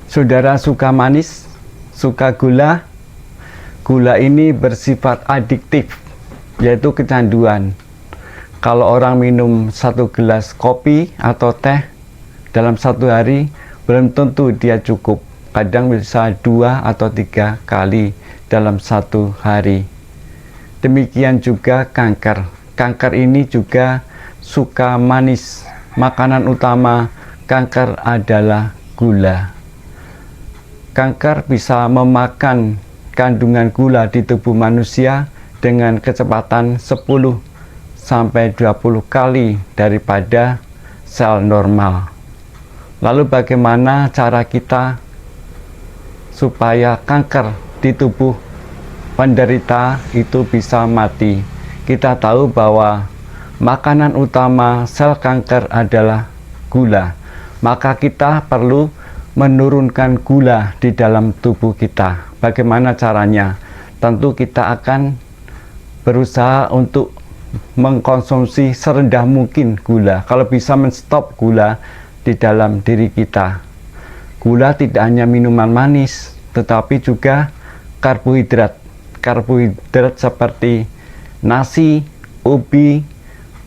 Saudara suka manis, suka gula? Gula ini bersifat adiktif, yaitu kecanduan. Kalau orang minum 1 gelas kopi atau teh dalam 1 hari, belum tentu dia cukup. Kadang bisa 2 atau 3 kali dalam 1 hari. Demikian juga kanker. Kanker ini juga suka manis. Makanan utama kanker adalah gula. Kanker bisa memakan kandungan gula di tubuh manusia dengan kecepatan 10 sampai 20 kali daripada sel normal. Lalu bagaimana cara kita supaya kanker di tubuh penderita itu bisa mati? Kita tahu bahwa makanan utama sel kanker adalah gula. Maka kita perlu menurunkan gula di dalam tubuh kita. Bagaimana caranya? Tentu kita akan berusaha untuk mengkonsumsi serendah mungkin gula. Kalau bisa menstop gula di dalam diri kita. Gula tidak hanya minuman manis, tetapi juga karbohidrat. Karbohidrat seperti nasi, ubi,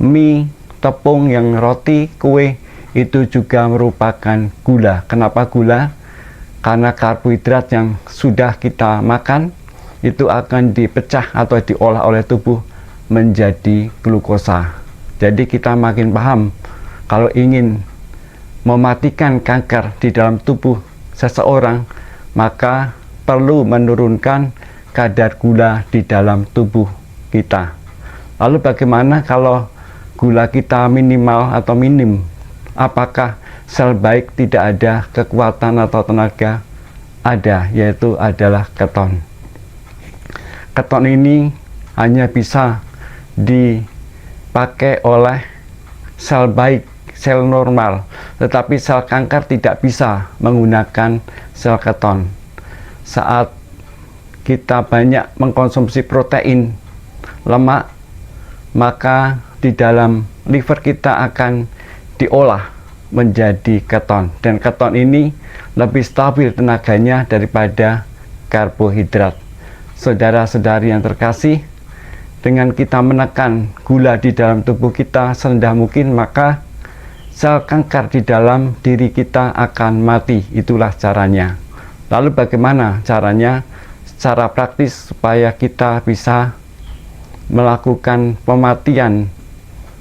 mie, tepung yang roti, kue, itu juga merupakan gula. Kenapa gula? Karena karbohidrat yang sudah kita makan itu akan dipecah atau diolah oleh tubuh menjadi glukosa. Jadi kita makin paham kalau ingin mematikan kanker di dalam tubuh seseorang, maka perlu menurunkan kadar gula di dalam tubuh kita. Lalu bagaimana kalau gula kita minimal atau minim? Apakah sel baik tidak ada kekuatan atau tenaga? Ada, yaitu adalah keton. Keton ini hanya bisa dipakai oleh sel baik, sel normal, tetapi sel kanker tidak bisa menggunakan sel keton. Saat kita banyak mengkonsumsi protein, lemak, maka di dalam liver kita akan diolah menjadi keton, dan keton ini lebih stabil tenaganya daripada karbohidrat. Saudara-saudari yang terkasih, dengan kita menekan gula di dalam tubuh kita serendah mungkin, maka sel kanker di dalam diri kita akan mati. Itulah caranya. Lalu bagaimana caranya secara praktis supaya kita bisa melakukan pematian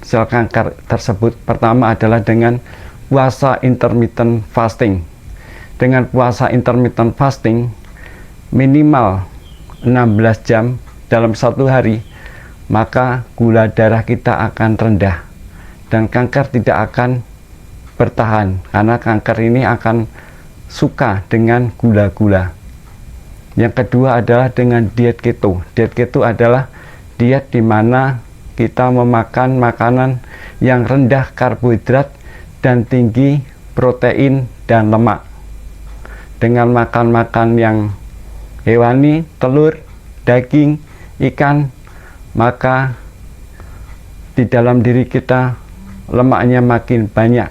sel kanker tersebut? Pertama adalah dengan puasa intermittent fasting. Dengan puasa intermittent fasting minimal 16 jam dalam 1 hari, maka gula darah kita akan rendah dan kanker tidak akan bertahan, karena kanker ini akan suka dengan gula-gula. Yang kedua adalah dengan diet keto. Diet keto adalah diet di mana kita memakan makanan yang rendah karbohidrat dan tinggi protein dan lemak. Dengan makan-makan yang hewani, telur, daging, ikan, maka di dalam diri kita lemaknya makin banyak,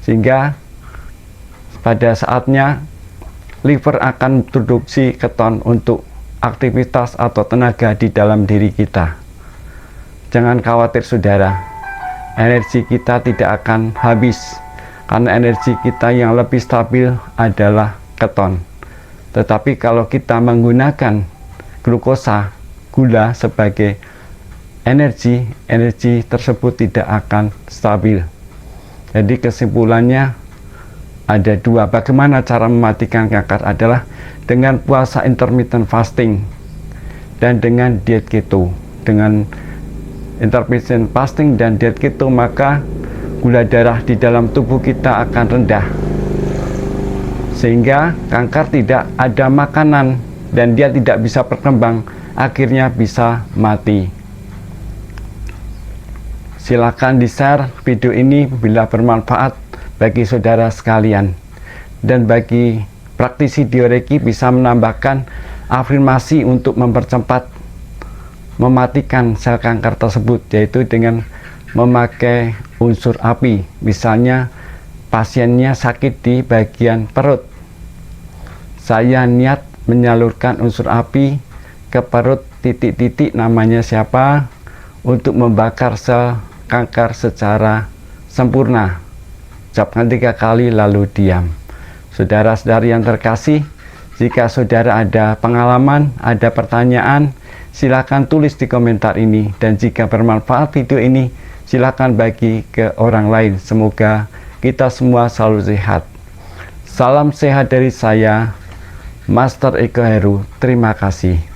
sehingga pada saatnya liver akan produksi keton untuk aktivitas atau tenaga di dalam diri kita. Jangan khawatir saudara, energi kita tidak akan habis, karena energi kita yang lebih stabil adalah keton. Tetapi kalau kita menggunakan glukosa, gula sebagai energi, energi tersebut tidak akan stabil. Jadi kesimpulannya ada 2. Bagaimana cara mematikan kanker adalah dengan puasa intermittent fasting dan dengan diet keto. Dengan intermittent fasting dan diet keto, maka gula darah di dalam tubuh kita akan rendah, sehingga kanker tidak ada makanan dan dia tidak bisa berkembang, akhirnya bisa mati. Silakan di-share video ini bila bermanfaat bagi saudara sekalian, dan bagi praktisi Dioreiki bisa menambahkan afirmasi untuk mempercepat mematikan sel kanker tersebut, yaitu dengan memakai unsur api. Misalnya pasiennya sakit di bagian perut, Saya niat menyalurkan unsur api ke perut titik-titik namanya siapa untuk membakar sel kanker secara sempurna. Ucapkan 3 kali lalu diam. Saudara-saudari yang terkasih, jika saudara ada pengalaman, ada pertanyaan, silakan tulis di komentar ini. Dan jika bermanfaat video ini, silakan bagi ke orang lain. Semoga kita semua selalu sehat. Salam sehat dari saya, Master Eko Heru. Terima kasih.